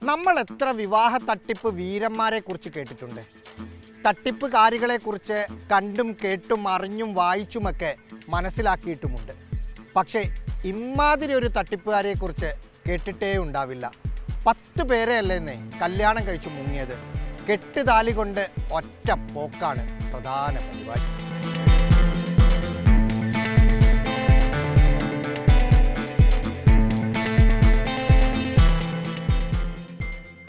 നമ്മൾ എത്ര വിവാഹ തട്ടിപ്പ് വീരന്മാരെ കുറിച്ച് കേട്ടിട്ടുണ്ട്. തട്ടിപ്പുകാരികളെ കുറിച്ച് കണ്ടും കേട്ടും അറിഞ്ഞും വായിച്ചുമൊക്കെ മനസ്സിലാക്കിയിട്ടുമുണ്ട്. പക്ഷേ ഇമാതിരി ഒരു തട്ടിപ്പുകാരെ കുറിച്ച് കേട്ടിട്ടേ ഉണ്ടാവില്ല. 10 പേരെയല്ലേന്നേ കല്യാണം കഴിച്ചു മുങ്ങിയത്. കെട്ടുതാലി കൊണ്ട് ഒറ്റ പോക്കാണ് പ്രധാന പരിപാടി.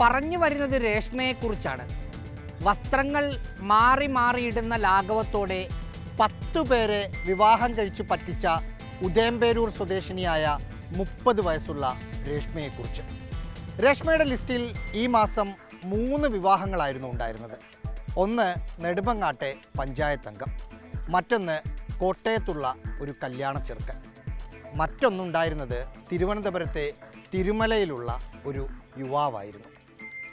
പറഞ്ഞു വരുന്നത് രേഷ്മയെക്കുറിച്ചാണ്. വസ്ത്രങ്ങൾ മാറി മാറിയിടുന്ന ലാഘവത്തോടെ 10 പേരെ വിവാഹം കഴിച്ചു പറ്റിച്ച ഉദയംപേരൂർ സ്വദേശിനിയായ 30 വയസ്സുള്ള രേഷ്മയെക്കുറിച്ച്. രേഷ്മയുടെ ലിസ്റ്റിൽ ഈ മാസം 3 വിവാഹങ്ങളായിരുന്നു ഉണ്ടായിരുന്നത്. ഒന്ന് നെടുമങ്ങാട്ടെ പഞ്ചായത്ത് അംഗം, മറ്റൊന്ന് കോട്ടയത്തുള്ള ഒരു കല്യാണ ചെറുക്കൻ, മറ്റൊന്നുണ്ടായിരുന്നത് തിരുവനന്തപുരത്തെ തിരുമലയിലുള്ള ഒരു യുവാവായിരുന്നു.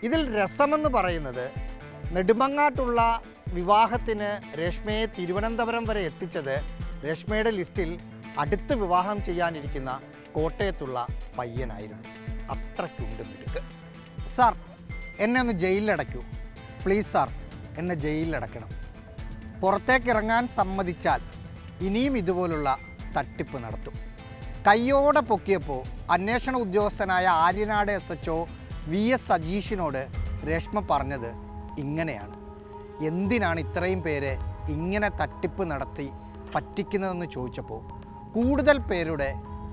ഇതിൽ രസമെന്ന് പറയുന്നത് നെടുമങ്ങാട്ടുള്ള വിവാഹത്തിന് രേഷ്മയെ തിരുവനന്തപുരം വരെ എത്തിച്ചത് രേഷ്മയുടെ ലിസ്റ്റിൽ അടുത്ത് വിവാഹം ചെയ്യാനിരിക്കുന്ന കോട്ടയത്തുള്ള പയ്യനായിരുന്നു. അത്രയ്ക്കുണ്ട് മിടുക്ക്. സാർ, എന്നെ ഒന്ന് ജയിലിലടയ്ക്കൂ പ്ലീസ് സാർ, എന്നെ ജയിലിലടയ്ക്കണം. പുറത്തേക്കിറങ്ങാൻ സമ്മതിച്ചാൽ ഇനിയും ഇതുപോലുള്ള തട്ടിപ്പ് നടത്തും. കയ്യോടെ പൊക്കിയപ്പോൾ അന്വേഷണ ഉദ്യോഗസ്ഥനായ ആര്യനാട് SHO VS സജീഷിനോട് രേഷ്മ പറഞ്ഞത് ഇങ്ങനെയാണ്: എന്തിനാണ് ഇത്രയും പേരെ ഇങ്ങനെ തട്ടിപ്പ് നടത്തി പറ്റിക്കുന്നതെന്ന് ചോദിച്ചപ്പോൾ കൂടുതൽ പേരുടെ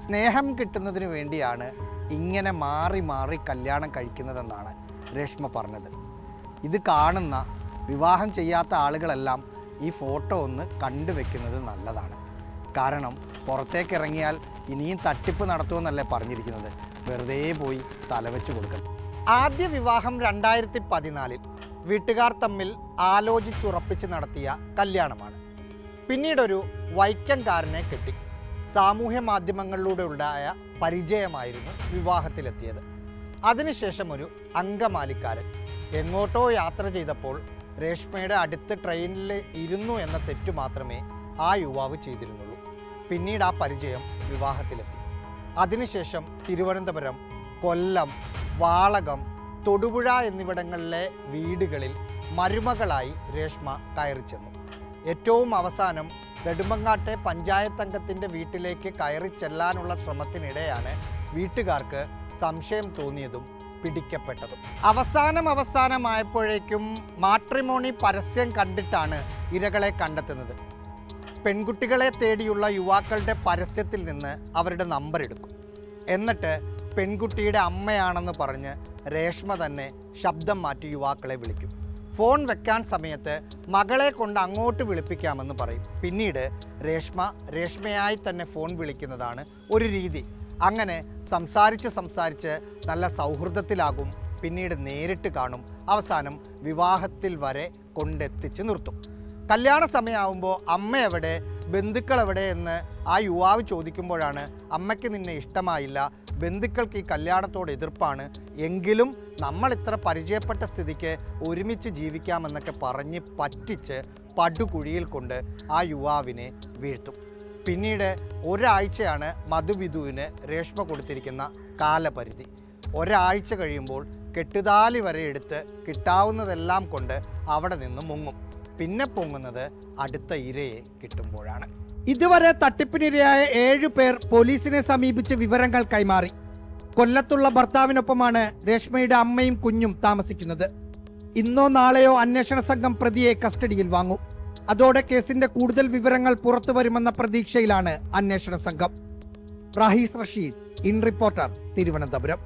സ്നേഹം കിട്ടുന്നതിന് വേണ്ടിയാണ് ഇങ്ങനെ മാറി മാറി കല്യാണം കഴിക്കുന്നതെന്നാണ് രേഷ്മ പറഞ്ഞത്. ഇത് കാണുന്ന വിവാഹം ചെയ്യാത്ത ആളുകളെല്ലാം ഈ ഫോട്ടോ ഒന്ന് കണ്ടുവെക്കുന്നത് നല്ലതാണ്. കാരണം പുറത്തേക്കിറങ്ങിയാൽ ഇനിയും തട്ടിപ്പ് നടത്തുമെന്നല്ലേ പറഞ്ഞിരിക്കുന്നത്. വെറുതെ പോയി തലവെച്ച് കൊടുക്കണം. ആദ്യ വിവാഹം 2014 വീട്ടുകാർ തമ്മിൽ ആലോചിച്ചുറപ്പിച്ച് നടത്തിയ കല്യാണമാണ്. പിന്നീടൊരു വൈക്കംകാരനെ കെട്ടി. സാമൂഹ്യ മാധ്യമങ്ങളിലൂടെ ഉണ്ടായ പരിചയമായിരുന്നു വിവാഹത്തിലെത്തിയത്. അതിനുശേഷം ഒരു അങ്കമാലിക്കാരൻ എങ്ങോട്ടോ യാത്ര ചെയ്തപ്പോൾ രേഷ്മയുടെ അടുത്ത് ട്രെയിനിൽ ഇരുന്നു എന്ന തെറ്റു മാത്രമേ ആ യുവാവ് ചെയ്തിരുന്നുള്ളൂ. പിന്നീട് ആ പരിചയം വിവാഹത്തിലെത്തി. അതിനുശേഷം തിരുവനന്തപുരം, കൊല്ലം, വാളകം, തൊടുപുഴ എന്നിവിടങ്ങളിലെ വീടുകളിൽ മരുമകളായി രേഷ്മ കയറി ചെന്നു. ഏറ്റവും അവസാനം നെടുമങ്ങാട്ടെ പഞ്ചായത്ത് അംഗത്തിൻ്റെ വീട്ടിലേക്ക് കയറി ചെല്ലാനുള്ള ശ്രമത്തിനിടെയാണ് വീട്ടുകാർക്ക് സംശയം തോന്നിയതും പിടിക്കപ്പെട്ടതും. അവസാനമായപ്പോഴേക്കും മാട്രിമോണി പരസ്യം കണ്ടിട്ടാണ് ഇരകളെ കണ്ടെത്തുന്നത്. പെൺകുട്ടികളെ തേടിയുള്ള യുവാക്കളുടെ പരസ്യത്തിൽ നിന്ന് അവരുടെ നമ്പർ എടുക്കും. എന്നിട്ട് പെൺകുട്ടിയുടെ അമ്മയാണെന്ന് പറഞ്ഞ് രേഷ്മ തന്നെ ശബ്ദം മാറ്റി യുവാക്കളെ വിളിക്കും. ഫോൺ വെക്കാൻ സമയത്ത് മകളെ കൊണ്ട് അങ്ങോട്ട് വിളിപ്പിക്കാമെന്ന് പറയും. പിന്നീട് രേഷ്മയായി തന്നെ ഫോൺ വിളിക്കുന്നതാണ് ഒരു രീതി. അങ്ങനെ സംസാരിച്ച് നല്ല സൗഹൃദത്തിലാകും. പിന്നീട് നേരിട്ട് കാണും. അവസാനം വിവാഹത്തിൽ വരെ കൊണ്ടെത്തിച്ച് നിർത്തും. കല്യാണ സമയമാകുമ്പോൾ അമ്മ എവിടെ, ബന്ധുക്കൾ എവിടെ എന്ന് ആ യുവാവ് ചോദിക്കുമ്പോഴാണ് അമ്മയ്ക്ക് നിന്നെ ഇഷ്ടമായില്ല, ബന്ധുക്കൾക്ക് ഈ കല്യാണത്തോട് എതിർപ്പാണ്, എങ്കിലും നമ്മൾ ഇത്ര പരിചയപ്പെട്ട സ്ഥിതിക്ക് ഒരുമിച്ച് ജീവിക്കാമെന്നൊക്കെ പറഞ്ഞ് പറ്റിച്ച് പടുകുഴിയിൽ കൊണ്ട് ആ യുവാവിനെ വീഴ്ത്തും. പിന്നീട് ഒരാഴ്ചയാണ് മധുവിധുവിന് രേഷ്മ കൊടുത്തിരിക്കുന്ന കാലപരിധി. ഒരാഴ്ച കഴിയുമ്പോൾ കെട്ടുതാലി വരെ എടുത്ത് കിട്ടാവുന്നതെല്ലാം കൊണ്ട് അവിടെ നിന്ന് മുങ്ങും. പിന്നെ പൊങ്ങുന്നത് അടുത്ത ഇരയെ കിട്ടുമ്പോഴാണ്. ഇതുവരെ തട്ടിപ്പിനിരയായ 7 പേർ പോലീസിനെ സമീപിച്ച് വിവരങ്ങൾ കൈമാറി. കൊല്ലത്തുള്ള ഭർത്താവിനൊപ്പമാണ് രേഷ്മയുടെ അമ്മയും കുഞ്ഞും താമസിക്കുന്നത്. ഇന്നോ നാളെയോ അന്വേഷണ സംഘം പ്രതിയെ കസ്റ്റഡിയിൽ വാങ്ങും. അതോടെ കേസിന്റെ കൂടുതൽ വിവരങ്ങൾ പുറത്തു വരുമെന്ന പ്രതീക്ഷയിലാണ് അന്വേഷണ സംഘം. റഹീസ് റഷീദ്, ഇൻ റിപ്പോർട്ടർ, തിരുവനന്തപുരം.